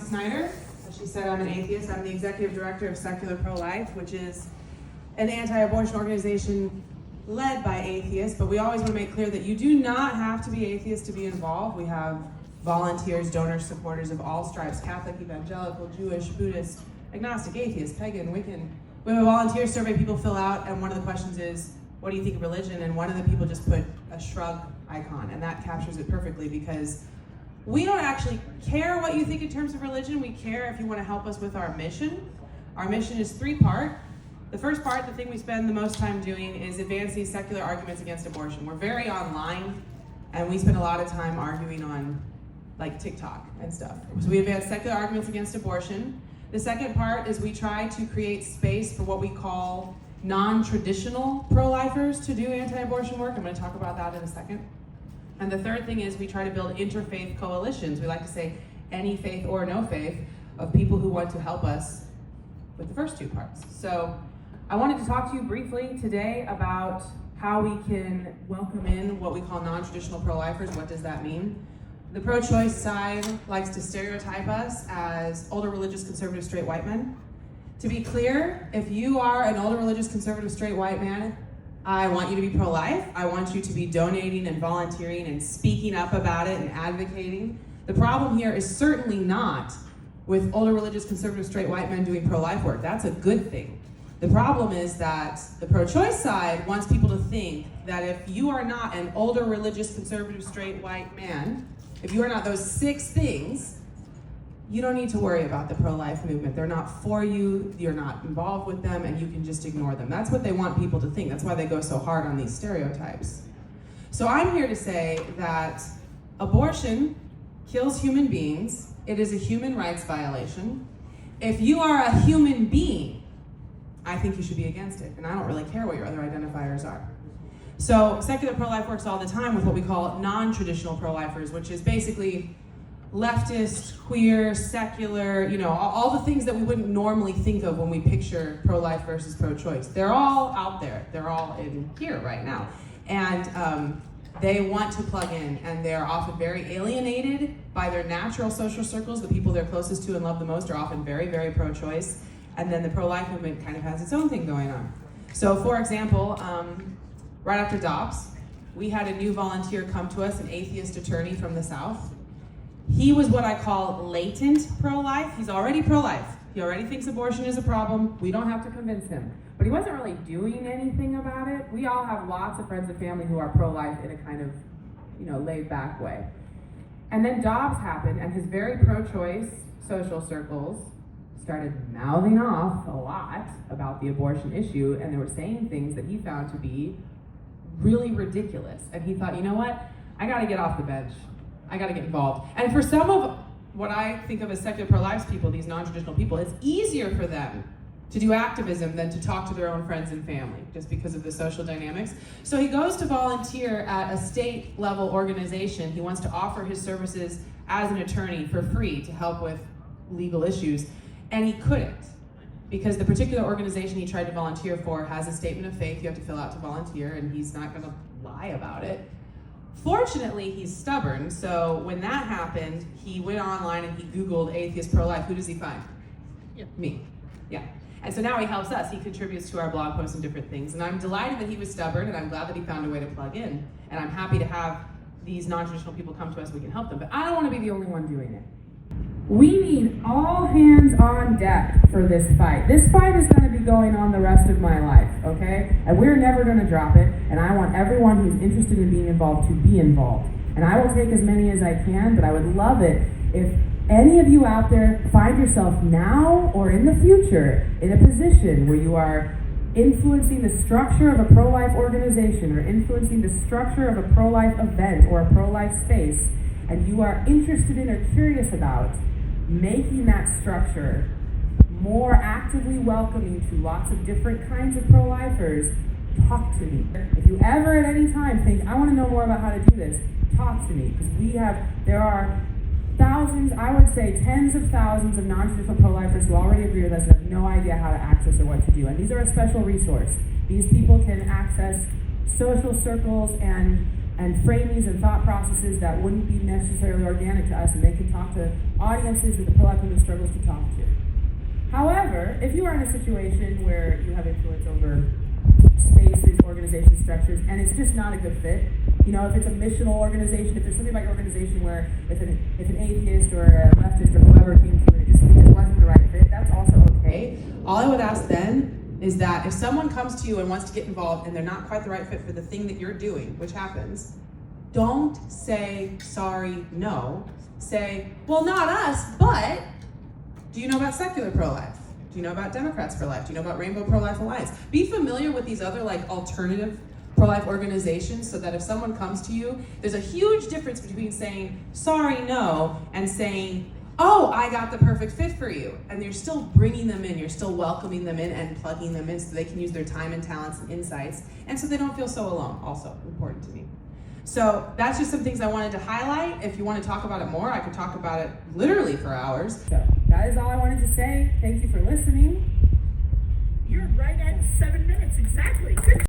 Snyder. As she said, I'm an atheist. I'm the executive director of Secular-Pro-Life, which is an anti-abortion organization led by atheists, but we always want to make clear that you do not have to be atheist to be involved. We have volunteers, donors, supporters of all stripes: Catholic, evangelical, Jewish, Buddhist, agnostic, atheist, pagan, Wiccan. We have a volunteer survey people fill out, and one of the questions is, what do you think of religion? And one of the people just put a shrug icon, and that captures it perfectly, because we don't actually care what you think in terms of religion. We care if you want to help us with our mission. Our mission is three-part. The first part, the thing we spend the most time doing, is advancing secular arguments against abortion. We're very online, and we spend a lot of time arguing on like TikTok and stuff. So we advance secular arguments against abortion. The second part is we try to create space for what we call non-traditional pro-lifers to do anti-abortion work. I'm going to talk about that in a second. And the third thing is we try to build interfaith coalitions. We like to say any faith or no faith, of people who want to help us with the first two parts. So I wanted to talk to you briefly today about how we can welcome in what we call non-traditional pro-lifers. What does that mean? The pro-choice side likes to stereotype us as older religious conservative straight white men. To be clear, if you are an older religious conservative straight white man, I want you to be pro-life. I want you to be donating and volunteering and speaking up about it and advocating. The problem here is certainly not with older religious conservative straight white men doing pro-life work. That's a good thing. The problem is that the pro-choice side wants people to think that if you are not an older religious conservative straight white man, if you are not those six things, you don't need to worry about the pro-life movement. They're not for you, you're not involved with them, and you can just ignore them. That's what they want people to think. That's why they go so hard on these stereotypes. So I'm here to say that abortion kills human beings. It is a human rights violation. If you are a human being, I think you should be against it, and I don't really care what your other identifiers are. So secular pro-life works all the time with what we call non-traditional pro-lifers, which is basically leftist, queer, secular, all the things that we wouldn't normally think of when we picture pro-life versus pro-choice. They're all out there. They're all in here right now. And they want to plug in, and they're often very alienated by their natural social circles. The people they're closest to and love the most are often very, very pro-choice. And then the pro-life movement kind of has its own thing going on. So for example, right after Dobbs, we had a new volunteer come to us, an atheist attorney from the South. He was what I call latent pro-life. He's already pro-life. He already thinks abortion is a problem. We don't have to convince him. But he wasn't really doing anything about it. We all have lots of friends and family who are pro-life in a kind of, laid-back way. And then Dobbs happened, and his very pro-choice social circles started mouthing off a lot about the abortion issue, and they were saying things that he found to be really ridiculous. And he thought, you know what? I got to get off the bench. I got to get involved. And for some of what I think of as secular pro-life people, these non-traditional people, it's easier for them to do activism than to talk to their own friends and family, just because of the social dynamics. So he goes to volunteer at a state-level organization. He wants to offer his services as an attorney for free to help with legal issues, and he couldn't, because the particular organization he tried to volunteer for has a statement of faith you have to fill out to volunteer, and he's not going to lie about it. Fortunately, he's stubborn, so when that happened, he went online and he Googled atheist pro-life. Who does he find? Yeah. Me. Yeah. And so now he helps us. He contributes to our blog posts and different things. And I'm delighted that he was stubborn, and I'm glad that he found a way to plug in. And I'm happy to have these non-traditional people come to us, we can help them. But I don't want to be the only one doing it. We need all hands on deck for this fight. This fight is going to be going on the rest of my life, okay? And we're never going to drop it, and I want everyone who's interested in being involved to be involved. And I will take as many as I can, but I would love it if any of you out there find yourself now or in the future in a position where you are influencing the structure of a pro-life organization or influencing the structure of a pro-life event or a pro-life space, and you are interested in or curious about making that structure more actively welcoming to lots of different kinds of pro-lifers, talk to me. If you ever at any time think, I want to know more about how to do this, talk to me, because there are thousands, I would say tens of thousands of non-traditional pro-lifers who already agree with us and have no idea how to access or what to do. And these are a special resource. These people can access social circles and and framings and thought processes that wouldn't be necessarily organic to us, and they can talk to audiences that the pro-life movement struggles to talk to. However, if you are in a situation where you have influence over spaces, organization structures, and it's just not a good fit, you know, if it's a missional organization, if there's something about your organization where if an atheist or a leftist or whoever came to it, it just wasn't the right fit, that's also okay. All I would ask then is that if someone comes to you and wants to get involved and they're not quite the right fit for the thing that you're doing, which happens, don't say sorry, no. Say, well, not us, but do you know about secular pro-life? Do you know about Democrats for Life? Do you know about Rainbow Pro-Life Alliance? Be familiar with these other like alternative pro-life organizations so that if someone comes to you, there's a huge difference between saying sorry, no, and saying, oh, I got the perfect fit for you. And you're still bringing them in, you're still welcoming them in and plugging them in so they can use their time and talents and insights, and so they don't feel so alone, also important to me. So that's just some things I wanted to highlight. If you want to talk about it more, I could talk about it literally for hours. So that is all I wanted to say. Thank you for listening. You're right at 7 minutes, exactly. Good.